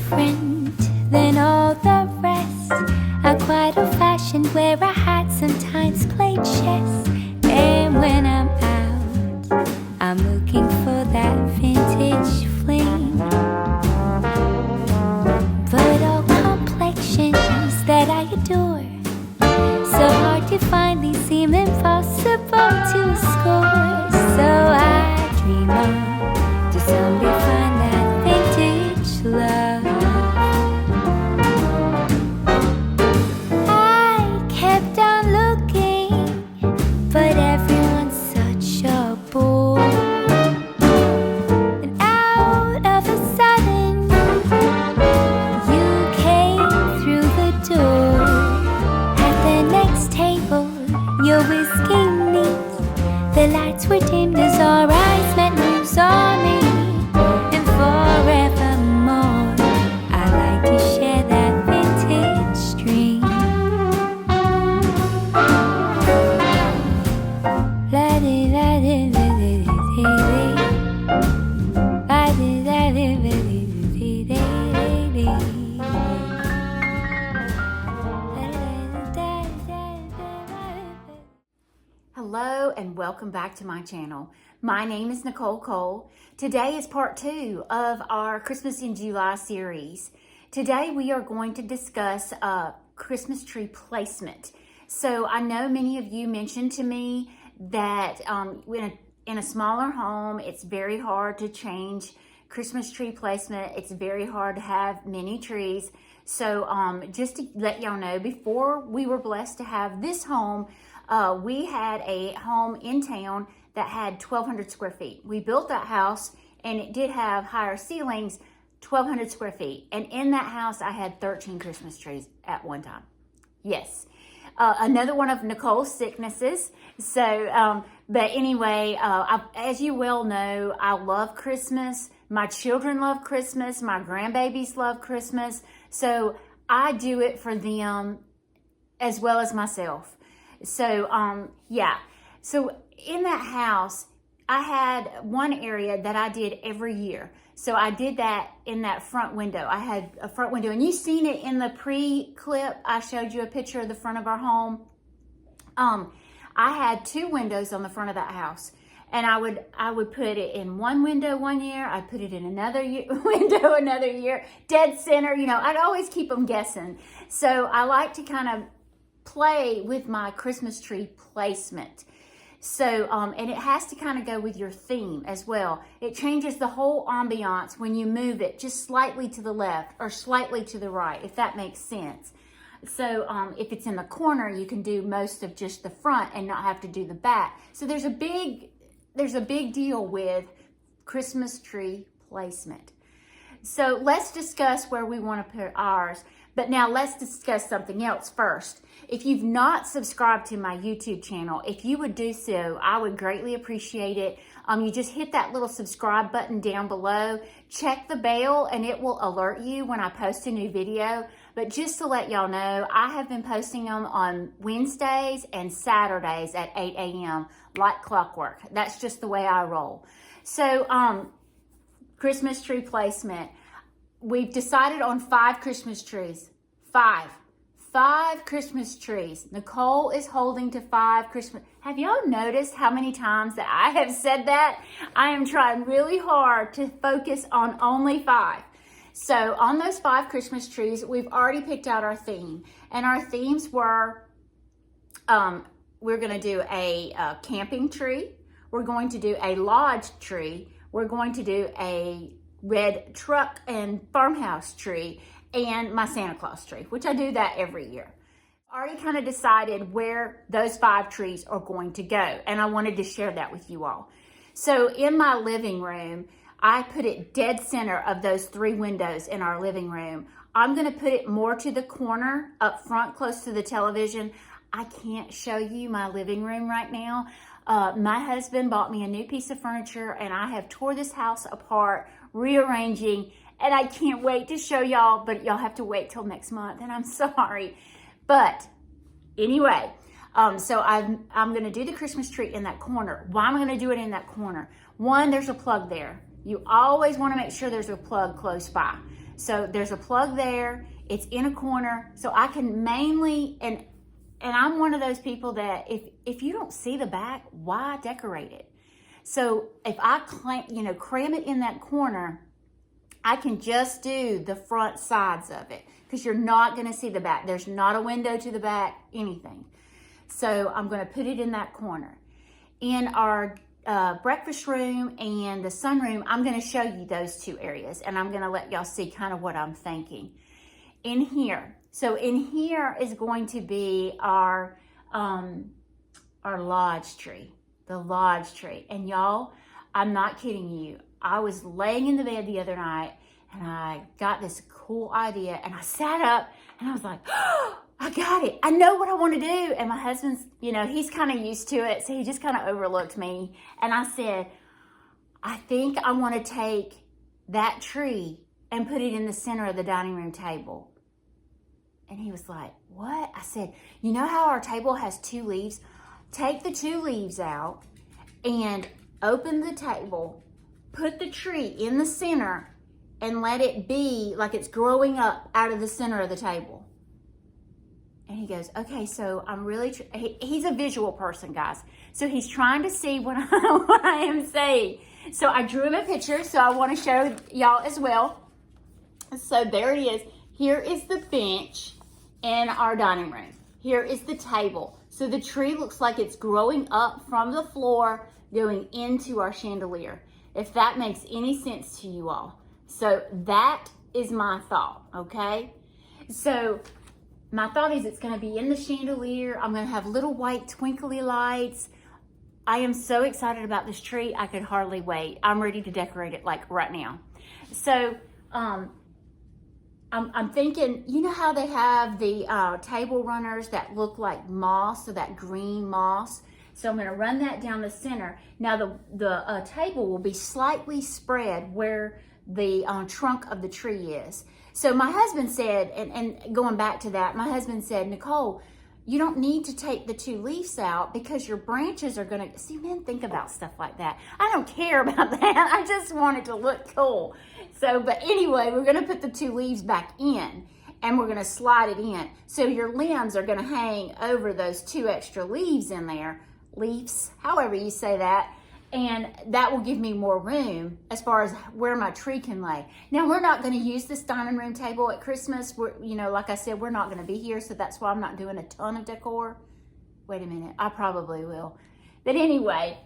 different than all the rest. I'm quite old-fashioned, wear a hat, sometimes play chess. And when I'm out, I'm looking for that vintage fling. But all complexions that I adore, so hard to find, they seem impossible to score. So I dream on to someday find that vintage love. I kept on looking, but everyone's such a bore. And out of a sudden, you came through the door. At the next table, your whiskey neat, the lights were dimmed as our eyes met, moves on me. And forevermore, I like to share that vintage dream. Hello and welcome back to my channel. My name is Nicole Cole. Today is part 2 of our Christmas in July series. Today we are going to discuss Christmas tree placement. So I know many of you mentioned to me that in a smaller home, it's very hard to change Christmas tree placement. It's very hard to have many trees. So just to let y'all know, before we were blessed to have this home, we had a home in town that had 1,200 square feet. We built that house and it did have higher ceilings, 1,200 square feet. And in that house, I had 13 Christmas trees at one time. Yes. Another one of Nicole's sicknesses. So, but anyway, as you well know, I love Christmas. My children love Christmas. My grandbabies love Christmas. So I do it for them as well as myself. So, yeah. So in that house, I had one area that I did every year. So I did that in that front window. I had a front window, and you've seen it in the pre-clip. I showed you a picture of the front of our home. I had 2 windows on the front of that house, and I would put it in one window one year. I'd put it in another window another year, dead center. You know, I'd always keep them guessing. So I like to kind of play with my Christmas tree placement. So, and it has to kind of go with your theme as well. It changes the whole ambiance when you move it just slightly to the left or slightly to the right, if that makes sense. So, if it's in the corner, you can do most of just the front and not have to do the back. So there's a big deal with Christmas tree placement. So let's discuss where we want to put ours. But now let's discuss something else first. If you've not subscribed to my YouTube channel, if you would do so, I would greatly appreciate it. You just hit that little subscribe button down below. Check the bell and it will alert you when I post a new video. But just to let y'all know, I have been posting them on Wednesdays and Saturdays at 8 a.m. like clockwork. That's just the way I roll. So, Christmas tree placement. We've decided on 5 Christmas trees. 5 Christmas trees. Nicole is holding to 5 Christmas. Have y'all noticed how many times that I have said that? I am trying really hard to focus on only 5. So on those 5 Christmas trees, we've already picked out our theme. And our themes were, we're going to do a camping tree. We're going to do a lodge tree. We're going to do a red truck and farmhouse tree, and my Santa Claus tree, which I do that every year. Already kind of decided where those 5 trees are going to go, and I wanted to share that with you all. So in my living room, I put it dead center of those 3 windows in our living room. I'm going to put it more to the corner up front, close to the television. I can't show you my living room right now. My husband bought me a new piece of furniture, and I have tore this house apart, rearranging, and I can't wait to show y'all, but y'all have to wait till next month, and I'm sorry. But anyway, so I'm going to do the Christmas tree in that corner. Why am I going to do it in that corner? One, there's a plug there. You always want to make sure there's a plug close by. So there's a plug there. It's in a corner. So I can mainly, and I'm one of those people that if you don't see the back, why decorate it? So if I cram it in that corner, I can just do the front sides of it because you're not going to see the back. There's not a window to the back, anything. So I'm going to put it in that corner. In our breakfast room and the sunroom, I'm going to show you those two areas, and I'm going to let y'all see kind of what I'm thinking. In here, so in here is going to be our lodge tree, the lodge tree. And y'all, I'm not kidding you. I was laying in the bed the other night and I got this cool idea, and I sat up and I was like, oh, I got it. I know what I want to do. And my husband's, he's kind of used to it. So he just kind of overlooked me. And I said, I think I want to take that tree and put it in the center of the dining room table. And he was like, what? I said, you know how our table has 2 leaves? Take the 2 leaves out and open the table, put the tree in the center, and let it be like it's growing up out of the center of the table. And he goes, okay, so I'm really, he's a visual person, guys. So he's trying to see what I am saying. So I drew him a picture, so I want to show y'all as well. So there it is. Here is the bench in our dining room. Here is the table. So the tree looks like it's growing up from the floor, going into our chandelier, if that makes any sense to you all. So that is my thought, okay? So my thought is it's going to be in the chandelier. I'm going to have little white twinkly lights. I am so excited about this tree. I could hardly wait. I'm ready to decorate it like right now. So I'm thinking, you know how they have the table runners that look like moss, so that green moss? So I'm going to run that down the center. Now the table will be slightly spread where the trunk of the tree is. So my husband said, and going back to that, my husband said, Nicole, you don't need to take the 2 leaves out because your branches are going to, see, men think about stuff like that. I don't care about that. I just want it to look cool. So, but anyway, we're going to put the 2 leaves back in and we're going to slide it in. So your limbs are going to hang over those 2 extra leaves in there. Leaves, however you say that. And that will give me more room as far as where my tree can lay. Now, we're not going to use this dining room table at Christmas. Like I said, we're not going to be here, so that's why I'm not doing a ton of decor. Wait a minute, I probably will. But anyway,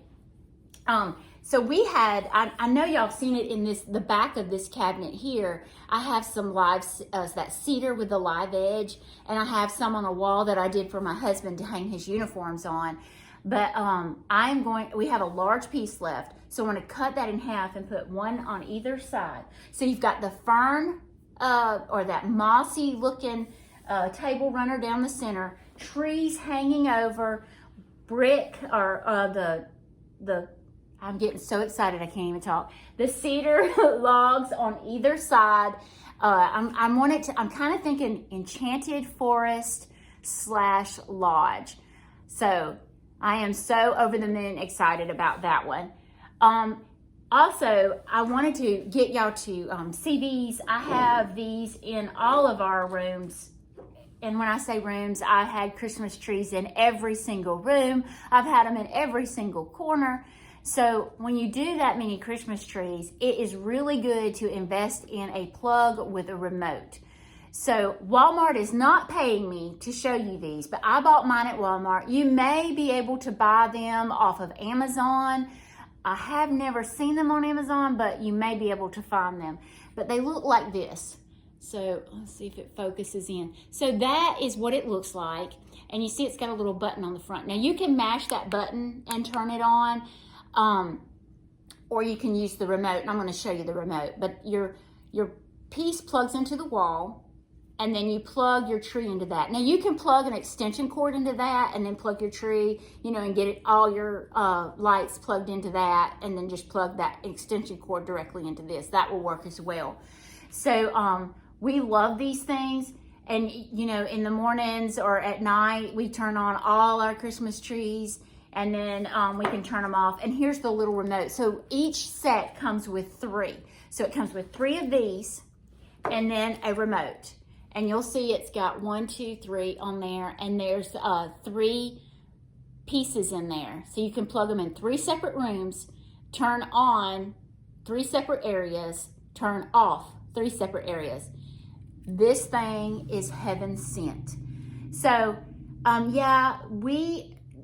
so we had, I know y'all have seen it in the back of this cabinet here. I have some that cedar with the live edge, and I have some on a wall that I did for my husband to hang his uniforms on. But we have a large piece left. So I'm going to cut that in half and put one on either side. So you've got the fern or that mossy looking table runner down the center, trees hanging over, brick or I'm getting so excited I can't even talk. The cedar logs on either side. I'm kind of thinking enchanted forest / lodge. So I am so over the moon excited about that one. Also, I wanted to get y'all to see these. I have these in all of our rooms. And when I say rooms, I had Christmas trees in every single room. I've had them in every single corner. So when you do that many Christmas trees, it is really good to invest in a plug with a remote. So Walmart is not paying me to show you these, but I bought mine at Walmart. You may be able to buy them off of Amazon. I have never seen them on Amazon, but you may be able to find them. But they look like this. So let's see if it focuses in. So that is what it looks like. And you see it's got a little button on the front. Now you can mash that button and turn it on, or you can use the remote. And I'm going to show you the remote. But your piece plugs into the wall, and then you plug your tree into that. Now you can plug an extension cord into that and then plug your tree, and get all your lights plugged into that, and then just plug that extension cord directly into this. That will work as well. So we love these things. And, in the mornings or at night, we turn on all our Christmas trees, and then we can turn them off. And here's the little remote. So each set comes with 3. So it comes with 3 of these. and then a remote. And you'll see it's got 1, 2, 3 on there, and there's 3 pieces in there. So you can plug them in 3 separate rooms, turn on 3 separate areas, turn off 3 separate areas. This thing is heaven sent. So, yeah,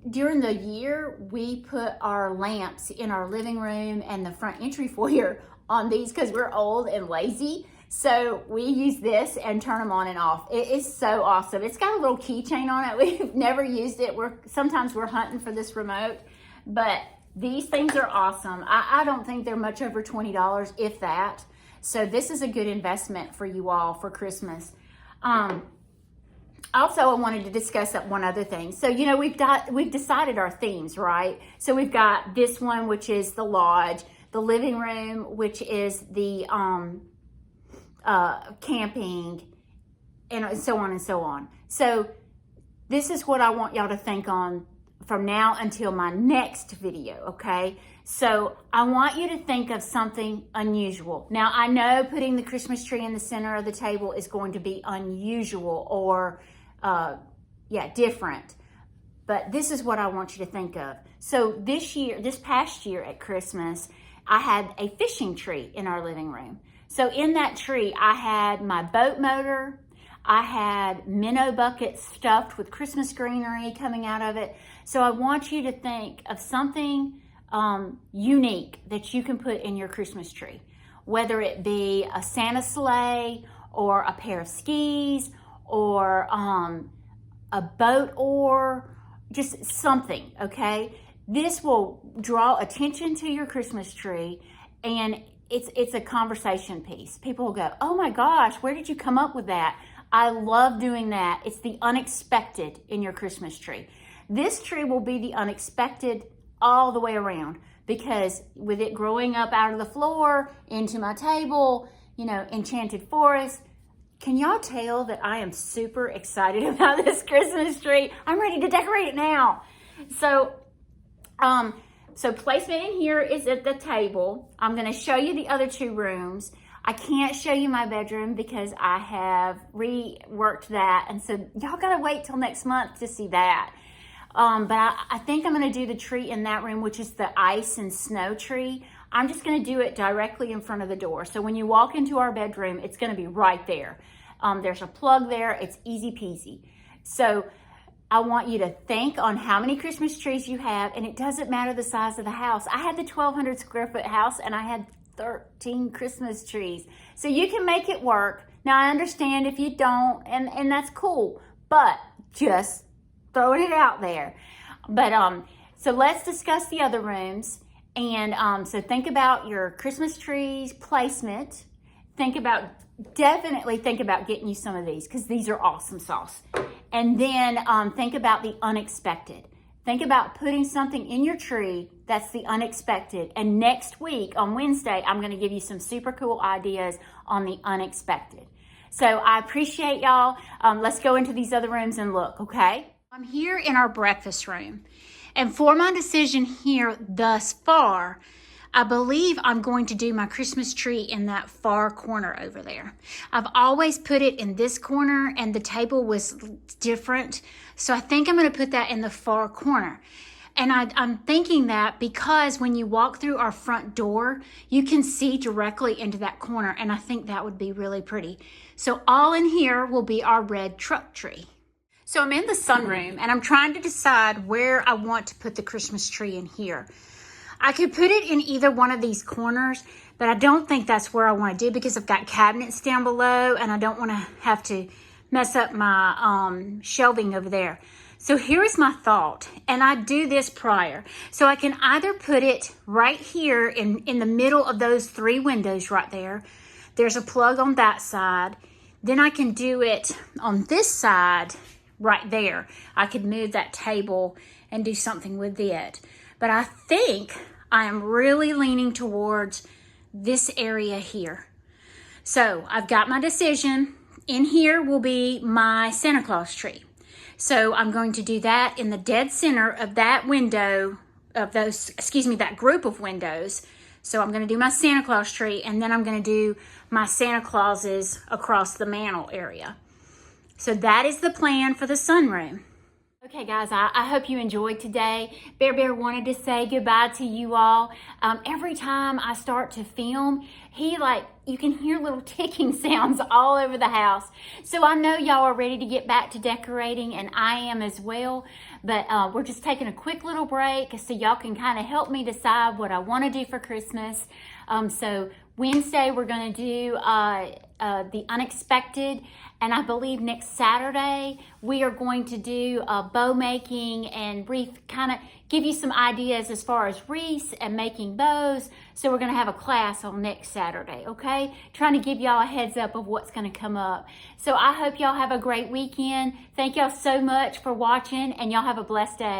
during the year, we put our lamps in our living room and the front entry foyer on these because we're old and lazy. So we use this and turn them on and off. It is so awesome. It's got a little keychain on it. We've never used it. Sometimes we're hunting for this remote, but these things are awesome. I don't think they're much over $20, if that. So this is a good investment for you all for Christmas. Also, I wanted to discuss one other thing. So, you know, we've decided our themes, right? So we've got this one, which is the lodge, the living room, which is the camping, and so on and so on. So this is what I want y'all to think on from now until my next video, okay? So I want you to think of something unusual. Now, I know putting the Christmas tree in the center of the table is going to be unusual or, different. But this is what I want you to think of. So this past year at Christmas, I had a fishing tree in our living room. So in that tree, I had my boat motor, I had minnow buckets stuffed with Christmas greenery coming out of it. So I want you to think of something unique that you can put in your Christmas tree, whether it be a Santa sleigh or a pair of skis or a boat oar, just something, okay? This will draw attention to your Christmas tree, and it's a conversation piece. People will go, oh my gosh, where did you come up with that? I love doing that. It's the unexpected in your Christmas tree. This tree will be the unexpected all the way around, because with it growing up out of the floor into my table, you know, enchanted forest. Can y'all tell that I am super excited about this Christmas tree? I'm ready to decorate it now. So placement in here is at the table. I'm going to show you the other 2 rooms. I can't show you my bedroom because I have reworked that. And so y'all got to wait till next month to see that. But I think I'm going to do the tree in that room, which is the ice and snow tree. I'm just going to do it directly in front of the door. So when you walk into our bedroom, it's going to be right there. There's a plug there. It's easy peasy. So I want you to think on how many Christmas trees you have, and it doesn't matter the size of the house. I had the 1,200 square foot house, and I had 13 Christmas trees. So you can make it work. Now, I understand if you don't, and that's cool, but just throwing it out there. But so let's discuss the other rooms. And so think about your Christmas trees placement. Definitely think about getting you some of these, because these are awesome sauce. And then think about the unexpected. Think about putting something in your tree that's the unexpected. And next week on Wednesday, I'm going to give you some super cool ideas on the unexpected. So I appreciate y'all. Let's go into these other rooms and look, okay? I'm here in our breakfast room. And for my decision here thus far, I believe I'm going to do my Christmas tree in that far corner over there. I've always put it in this corner, and the table was different. So I think I'm going to put that in the far corner. And I'm thinking that because when you walk through our front door, you can see directly into that corner. And I think that would be really pretty. So all in here will be our red truck tree. So I'm in the sunroom, and I'm trying to decide where I want to put the Christmas tree in here. I could put it in either one of these corners, but I don't think that's where I want to do, because I've got cabinets down below, and I don't want to have to mess up my shelving over there. So here is my thought, and I do this prior. So I can either put it right here in the middle of those 3 windows right there. There's a plug on that side. Then I can do it on this side right there. I could move that table and do something with it. But I think I am really leaning towards this area here. So I've got my decision. In here will be my Santa Claus tree. So I'm going to do that in the dead center of that window, that group of windows. So I'm going to do my Santa Claus tree, and then I'm going to do my Santa Clauses across the mantle area. So that is the plan for the sunroom. Okay, guys, I hope you enjoyed today. Bear wanted to say goodbye to you all. Every time I start to film, you can hear little ticking sounds all over the house. So I know y'all are ready to get back to decorating, and I am as well. But we're just taking a quick little break so y'all can kind of help me decide what I want to do for Christmas. So Wednesday, we're going to do the unexpected. And I believe next Saturday, we are going to do bow making and kind of give you some ideas as far as wreaths and making bows. So we're going to have a class on next Saturday, okay? Trying to give y'all a heads up of what's going to come up. So I hope y'all have a great weekend. Thank y'all so much for watching, and y'all have a blessed day.